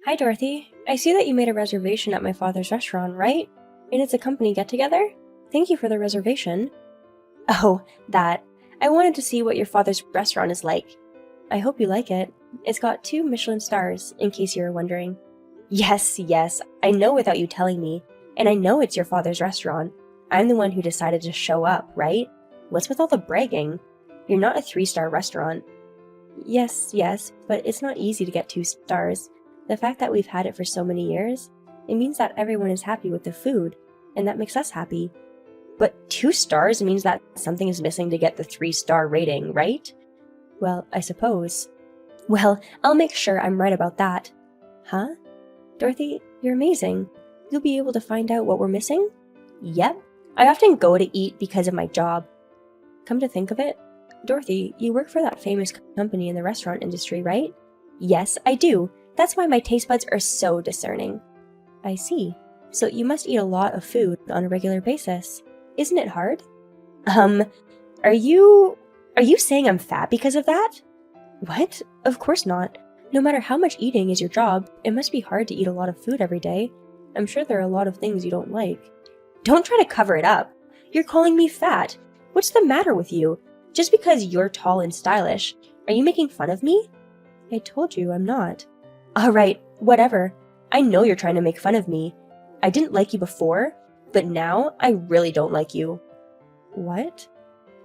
Hi, Dorothy. I see that you made a reservation at my father's restaurant, right? And it's a company get-together? Thank you for the reservation. Oh, that. I wanted to see what your father's restaurant is like. I hope you like it. It's got 2 Michelin stars, in case you were wondering. Yes, I know without you telling me. And I know it's your father's restaurant. I'm the one who decided to show up, right? What's with all the bragging? You're not a 3-star restaurant. Yes, but it's not easy to get 2 stars. The fact that we've had it for so many years, it means that everyone is happy with the food, and that makes us happy. But 2 stars means that something is missing to get the 3-star rating, right? Well, I suppose. Well, I'll make sure I'm right about that. Huh? Dorothy, you're amazing. You'll be able to find out what we're missing? Yep. I often go to eat because of my job. Come to think of it, Dorothy, you work for that famous company in the restaurant industry, right? Yes, I do. That's why my taste buds are so discerning. I see. So you must eat a lot of food on a regular basis. Isn't it hard? Are you saying I'm fat because of that? What? Of course not. No matter how much eating is your job, it must be hard to eat a lot of food every day. I'm sure there are a lot of things you don't like. Don't try to cover it up. You're calling me fat. What's the matter with you? Just because you're tall and stylish, are you making fun of me? I told you I'm not. Alright, whatever. I know you're trying to make fun of me. I didn't like you before, but now I really don't like you. What?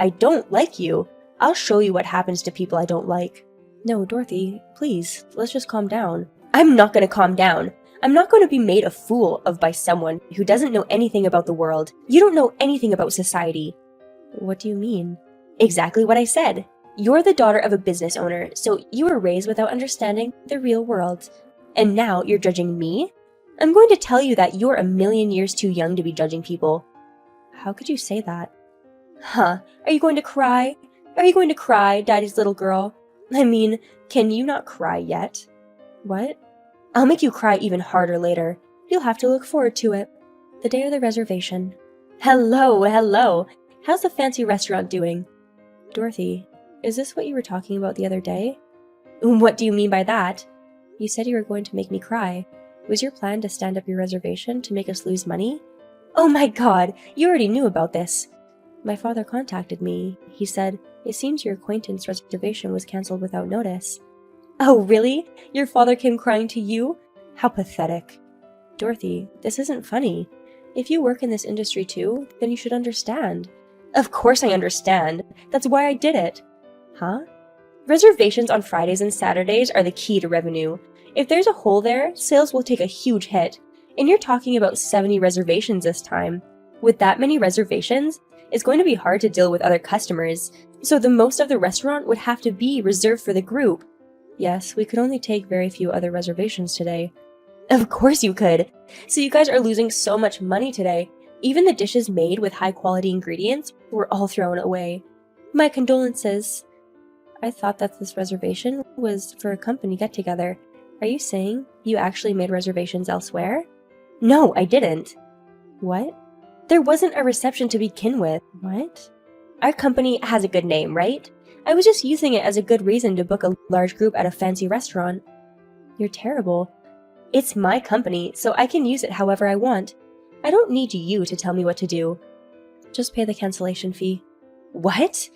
I don't like you. I'll show you what happens to people I don't like. No, Dorothy, please, let's just calm down. I'm not gonna calm down. I'm not going to be made a fool of by someone who doesn't know anything about the world. You don't know anything about society. What do you mean? Exactly what I said. You're the daughter of a business owner, so you were raised without understanding the real world. And now you're judging me? I'm going to tell you that you're a million years too young to be judging people. How could you say that? Huh, are you going to cry? Are you going to cry, Daddy's little girl? I mean, can you not cry yet? What? I'll make you cry even harder later. You'll have to look forward to it. The day of the reservation. Hello. How's the fancy restaurant doing? Dorothy, is this what you were talking about the other day? What do you mean by that? You said you were going to make me cry. Was your plan to stand up your reservation to make us lose money? Oh my god, you already knew about this. My father contacted me. He said, it seems your acquaintance reservation was cancelled without notice. Oh, really? Your father came crying to you? How pathetic. Dorothy, this isn't funny. If you work in this industry too, then you should understand. Of course I understand. That's why I did it. Huh? Reservations on Fridays and Saturdays are the key to revenue. If there's a hole there, sales will take a huge hit. And you're talking about 70 reservations this time. With that many reservations, it's going to be hard to deal with other customers. So the most of the restaurant would have to be reserved for the group. Yes, we could only take very few other reservations today. Of course you could. So you guys are losing so much money today. Even the dishes made with high-quality ingredients were all thrown away. My condolences. I thought that this reservation was for a company get-together. Are you saying you actually made reservations elsewhere? No, I didn't. What? There wasn't a reception to begin with. What? Our company has a good name, right? I was just using it as a good reason to book a large group at a fancy restaurant. You're terrible. It's my company, so I can use it however I want. I don't need you to tell me what to do. Just pay the cancellation fee. What?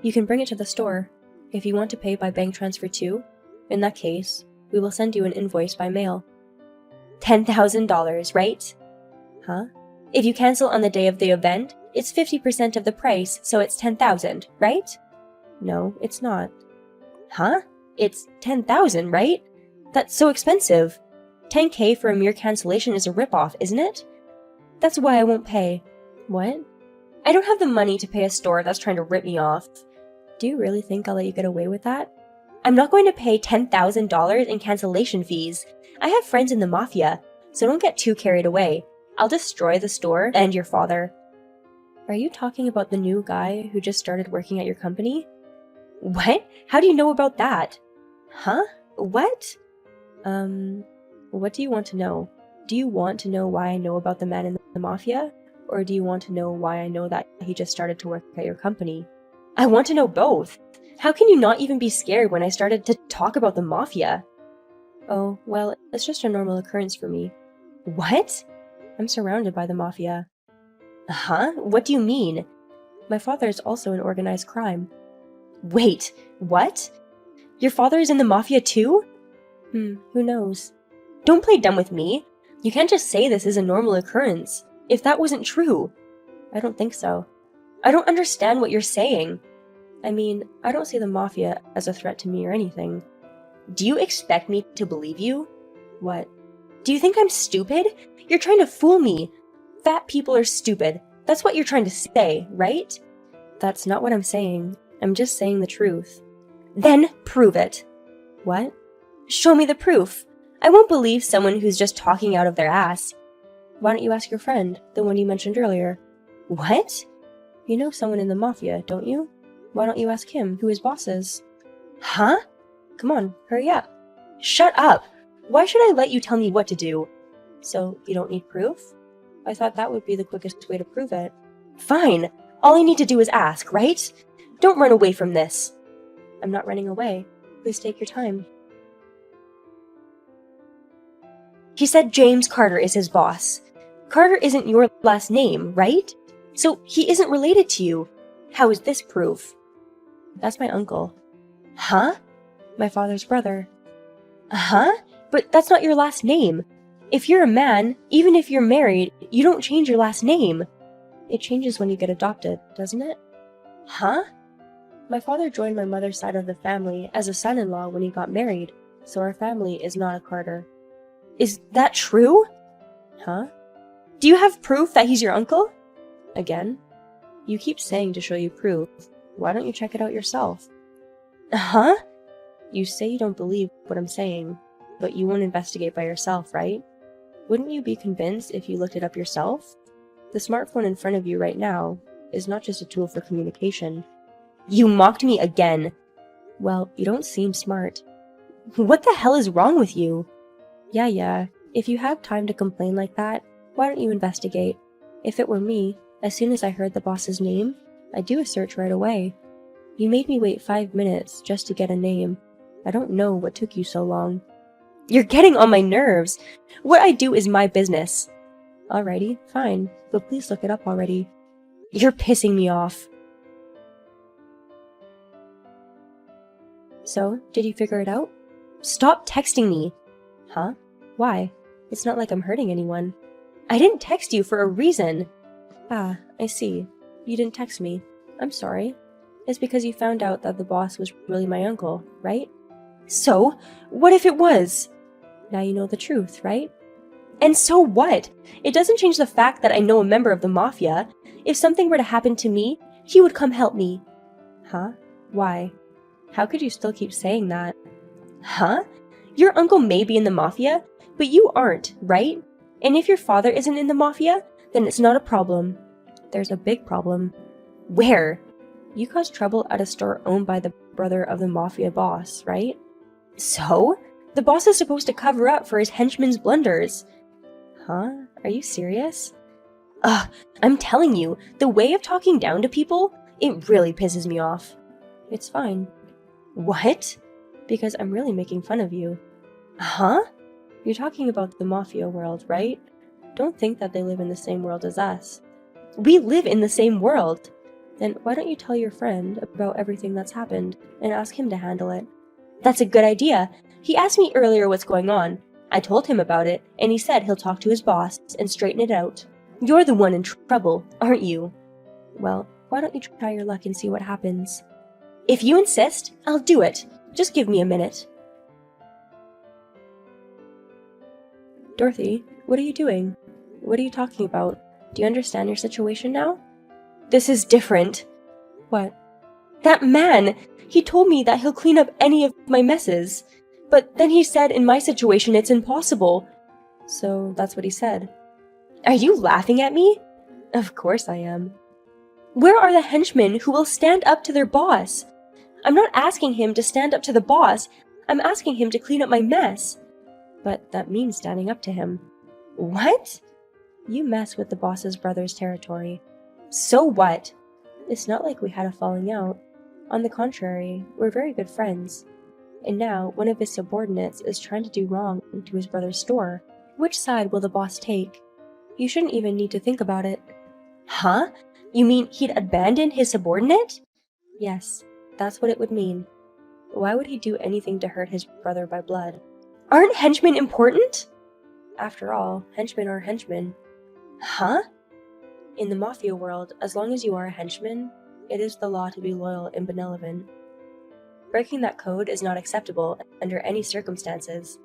You can bring it to the store. If you want to pay by bank transfer too, in that case, we will send you an invoice by mail. $10,000, right? Huh? If you cancel on the day of the event, it's 50% of the price, so it's $10,000, right? No, it's not. Huh? It's $10,000, right? That's so expensive. $10K for a mere cancellation is a ripoff, isn't it? That's why I won't pay. What? I don't have the money to pay a store that's trying to rip me off. Do you really think I'll let you get away with that? I'm not going to pay $10,000 in cancellation fees. I have friends in the mafia, so don't get too carried away. I'll destroy the store and your father. Are you talking about the new guy who just started working at your company? What? How do you know about that? Huh? What? What do you want to know? Do you want to know why I know about the man in the mafia? Or do you want to know why I know that he just started to work at your company? I want to know both. How can you not even be scared when I started to talk about the mafia? Oh, well, it's just a normal occurrence for me. What? I'm surrounded by the mafia. Huh? What do you mean? My father is also in organized crime. Wait, what? Your father is in the mafia too? Who knows? Don't play dumb with me. You can't just say this is a normal occurrence. If that wasn't true. I don't think so. I don't understand what you're saying. I mean, I don't see the mafia as a threat to me or anything. Do you expect me to believe you? What? Do you think I'm stupid? You're trying to fool me. Fat people are stupid. That's what you're trying to say, right? That's not what I'm saying. I'm just saying the truth. Then prove it. What? Show me the proof. I won't believe someone who's just talking out of their ass. Why don't you ask your friend, the one you mentioned earlier? What? You know someone in the mafia, don't you? Why don't you ask him who his boss is? Huh? Come on, hurry up. Shut up! Why should I let you tell me what to do? So, you don't need proof? I thought that would be the quickest way to prove it. Fine! All I need to do is ask, right? Don't run away from this. I'm not running away. Please take your time. He said James Carter is his boss. Carter isn't your last name, right? So he isn't related to you. How is this proof? That's my uncle. Huh? My father's brother. Huh? But that's not your last name. If you're a man, even if you're married, you don't change your last name. It changes when you get adopted, doesn't it? Huh? My father joined my mother's side of the family as a son-in-law when he got married, so our family is not a Carter. Is that true? Huh? Do you have proof that he's your uncle? Again? You keep saying to show you proof. Why don't you check it out yourself? Huh? You say you don't believe what I'm saying, but you won't investigate by yourself, right? Wouldn't you be convinced if you looked it up yourself? The smartphone in front of you right now is not just a tool for communication. You mocked me again. Well, you don't seem smart. What the hell is wrong with you? Yeah, if you have time to complain like that, why don't you investigate? If it were me, as soon as I heard the boss's name, I'd do a search right away. You made me wait 5 minutes just to get a name. I don't know what took you so long. You're getting on my nerves. What I do is my business. Alrighty, fine, but please look it up already. You're pissing me off. So, did you figure it out? Stop texting me. Huh? Why? It's not like I'm hurting anyone. I didn't text you for a reason. Ah, I see. You didn't text me. I'm sorry. It's because you found out that the boss was really my uncle, right? So, what if it was? Now you know the truth, right? And so what? It doesn't change the fact that I know a member of the mafia. If something were to happen to me, he would come help me. Huh? Why? How could you still keep saying that? Huh? Your uncle may be in the mafia, but you aren't, right? And if your father isn't in the mafia, then it's not a problem. There's a big problem. Where? You caused trouble at a store owned by the brother of the mafia boss, right? So? The boss is supposed to cover up for his henchman's blunders. Huh? Are you serious? Ugh, I'm telling you, the way of talking down to people, it really pisses me off. It's fine. What? Because I'm really making fun of you. Huh? You're talking about the mafia world, right? Don't think that they live in the same world as us. We live in the same world! Then why don't you tell your friend about everything that's happened and ask him to handle it? That's a good idea! He asked me earlier what's going on. I told him about it, and he said he'll talk to his boss and straighten it out. You're the one in trouble, aren't you? Well, why don't you try your luck and see what happens? If you insist, I'll do it. Just give me a minute. Dorothy, what are you doing? What are you talking about? Do you understand your situation now? This is different. What? That man! He told me that he'll clean up any of my messes. But then he said in my situation it's impossible. So that's what he said. Are you laughing at me? Of course I am. Where are the henchmen who will stand up to their boss? I'm not asking him to stand up to the boss. I'm asking him to clean up my mess. But that means standing up to him. What? You mess with the boss's brother's territory. So what? It's not like we had a falling out. On the contrary, we're very good friends. and now one of his subordinates is trying to do wrong to his brother's store. Which side will the boss take? You shouldn't even need to think about it. Huh? You mean he'd abandon his subordinate? Yes, that's what it would mean. Why would he do anything to hurt his brother by blood? Aren't henchmen important? After all, henchmen are henchmen. Huh? In the mafia world, as long as you are a henchman, it is the law to be loyal and benevolent. Breaking that code is not acceptable under any circumstances.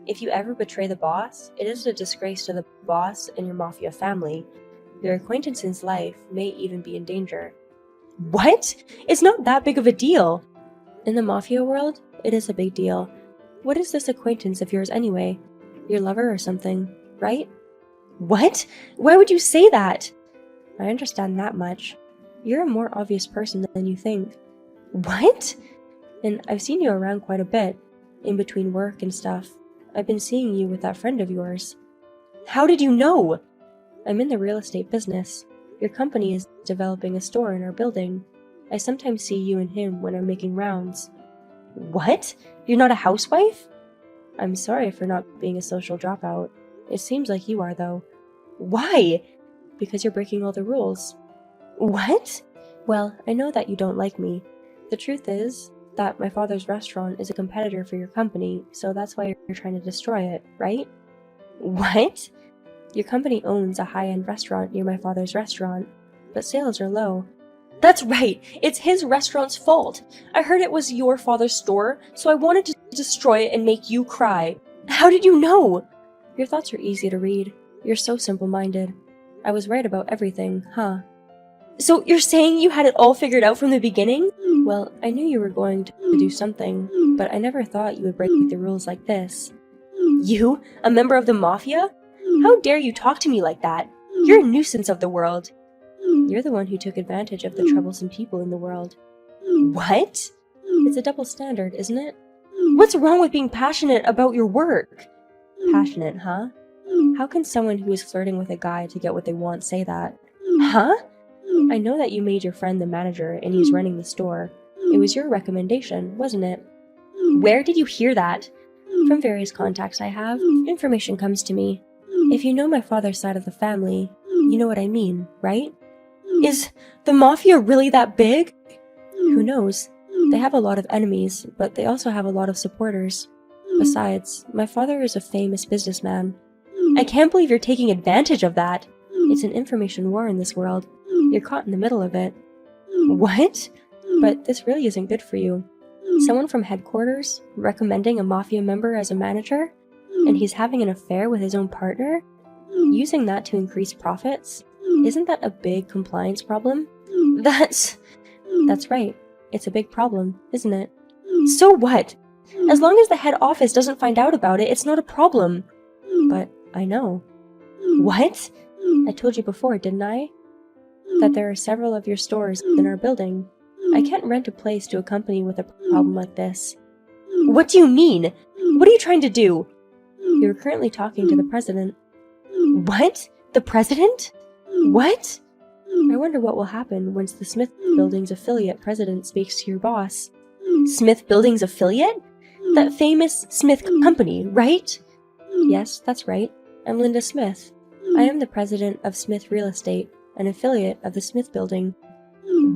If you ever betray the boss, it is a disgrace to the boss and your mafia family. Your acquaintance's life may even be in danger. What? It's not that big of a deal! In the mafia world, it is a big deal. What is this acquaintance of yours anyway? Your lover or something, right? What? Why would you say that? I understand that much. You're a more obvious person than you think. What? And I've seen you around quite a bit, in between work and stuff. I've been seeing you with that friend of yours. How did you know? I'm in the real estate business. Your company is developing a store in our building. I sometimes see you and him when I'm making rounds. What? You're not a housewife? I'm sorry for not being a social dropout. It seems like you are, though. Why? Because you're breaking all the rules. What? Well, I know that you don't like me. The truth is that my father's restaurant is a competitor for your company, so that's why you're trying to destroy it, right? What? Your company owns a high-end restaurant near my father's restaurant, but sales are low. That's right! It's his restaurant's fault! I heard it was your father's store, so I wanted to destroy it and make you cry. How did you know? Your thoughts are easy to read. You're so simple-minded. I was right about everything, huh? So you're saying you had it all figured out from the beginning? Well, I knew you were going to do something, but I never thought you would break the rules like this. You? A member of the mafia? How dare you talk to me like that? You're a nuisance of the world. You're the one who took advantage of the troublesome people in the world. What? It's a double standard, isn't it? What's wrong with being passionate about your work? Passionate, huh? How can someone who is flirting with a guy to get what they want say that? Huh? I know that you made your friend the manager and he's running the store. It was your recommendation, wasn't it? Where did you hear that? From various contacts I have, information comes to me. If you know my father's side of the family, you know what I mean, right? Is the mafia really that big? Who knows? They have a lot of enemies, but they also have a lot of supporters. Besides, my father is a famous businessman. I can't believe you're taking advantage of that. It's an information war in this world. You're caught in the middle of it. What? But this really isn't good for you. Someone from headquarters recommending a mafia member as a manager, and he's having an affair with his own partner? Using that to increase profits? Isn't that a big compliance problem? That's right. It's a big problem, isn't it? So what? As long as the head office doesn't find out about it, it's not a problem. But I know. What? I told you before, didn't I? That there are several of your stores in our building. I can't rent a place to a company with a problem like this. What do you mean? What are you trying to do? You're currently talking to the president. What? The president? What? I wonder what will happen once the Smith Building's affiliate president speaks to your boss. Smith Building's affiliate? That famous Smith company, right? Yes, that's right. I'm Linda Smith. I am the president of Smith Real Estate, an affiliate of the Smith Building.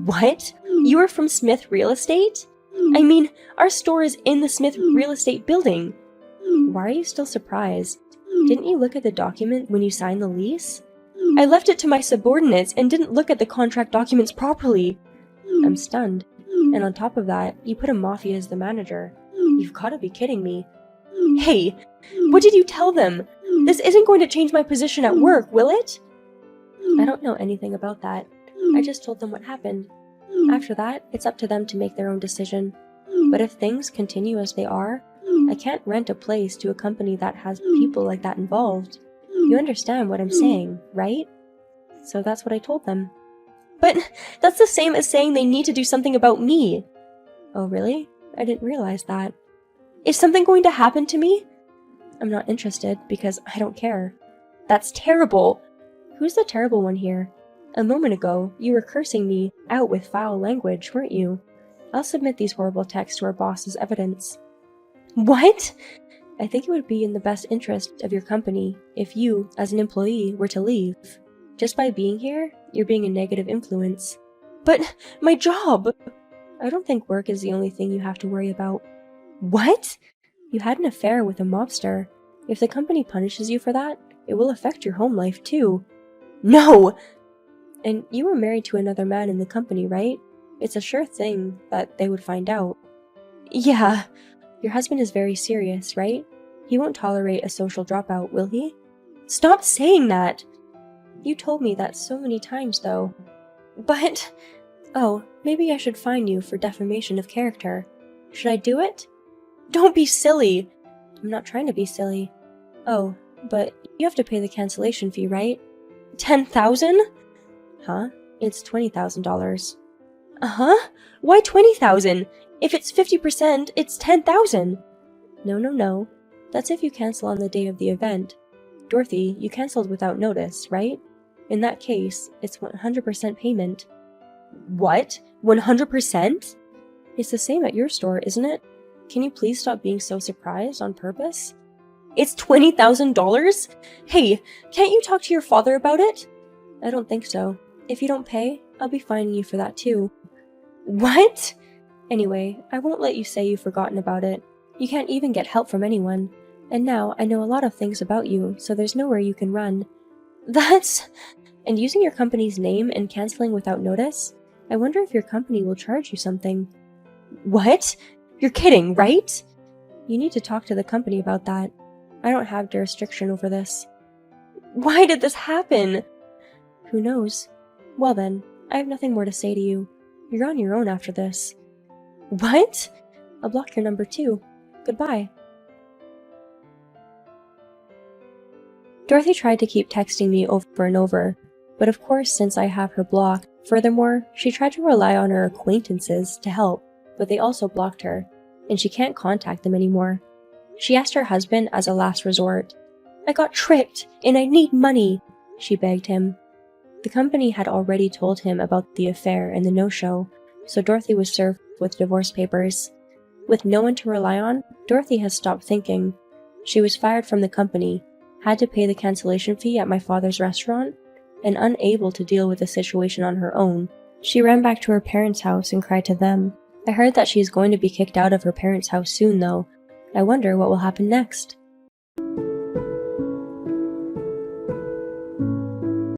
What? You are from Smith Real Estate? I mean, our store is in the Smith Real Estate building. Why are you still surprised? Didn't you look at the document when you signed the lease? I left it to my subordinates and didn't look at the contract documents properly. I'm stunned. And on top of that, you put a mafia as the manager. You've got to be kidding me. Hey, what did you tell them? This isn't going to change my position at work, will it? I don't know anything about that. I just told them what happened. After that, it's up to them to make their own decision. But if things continue as they are, I can't rent a place to a company that has people like that involved. You understand what I'm saying, right? So that's what I told them. But that's the same as saying they need to do something about me. Oh, really? I didn't realize that. Is something going to happen to me? I'm not interested because I don't care. That's terrible. Who's the terrible one here? A moment ago, you were cursing me out with foul language, weren't you? I'll submit these horrible texts to our boss as evidence. What? I think it would be in the best interest of your company if you, as an employee, were to leave. Just by being here, you're being a negative influence. But my job! I don't think work is the only thing you have to worry about. What? You had an affair with a mobster. If the company punishes you for that, it will affect your home life too. No! And you were married to another man in the company, right? It's a sure thing that they would find out. Yeah. Your husband is very serious, right? He won't tolerate a social dropout, will he? Stop saying that! You told me that so many times, though. But... Oh, maybe I should fine you for defamation of character. Should I do it? Don't be silly! I'm not trying to be silly. Oh, but you have to pay the cancellation fee, right? 10,000? Huh? It's $20,000. Uh-huh? Why 20,000? If it's 50%, it's 10,000. No. That's if you cancel on the day of the event. Dorothy, you canceled without notice, right? In that case, it's 100% payment. What? 100%? It's the same at your store, isn't it? Can you please stop being so surprised on purpose? It's $20,000? Hey, can't you talk to your father about it? I don't think so. If you don't pay, I'll be fining you for that too. What? Anyway, I won't let you say you've forgotten about it. You can't even get help from anyone. And now I know a lot of things about you, so there's nowhere you can run. That's... And using your company's name and canceling without notice? I wonder if your company will charge you something. What? You're kidding, right? You need to talk to the company about that. I don't have jurisdiction over this. Why did this happen? Who knows? Well then, I have nothing more to say to you. You're on your own after this. What? I'll block your number too. Goodbye. Dorothy tried to keep texting me over and over, but of course since I have her blocked, furthermore, she tried to rely on her acquaintances to help, but they also blocked her, and she can't contact them anymore. She asked her husband as a last resort. I got tricked, and I need money, she begged him. The company had already told him about the affair and the no-show, so Dorothy was served with divorce papers. With no one to rely on, Dorothy has stopped thinking. She was fired from the company, had to pay the cancellation fee at my father's restaurant, and unable to deal with the situation on her own, she ran back to her parents' house and cried to them. I heard that she is going to be kicked out of her parents' house soon, though. I wonder what will happen next.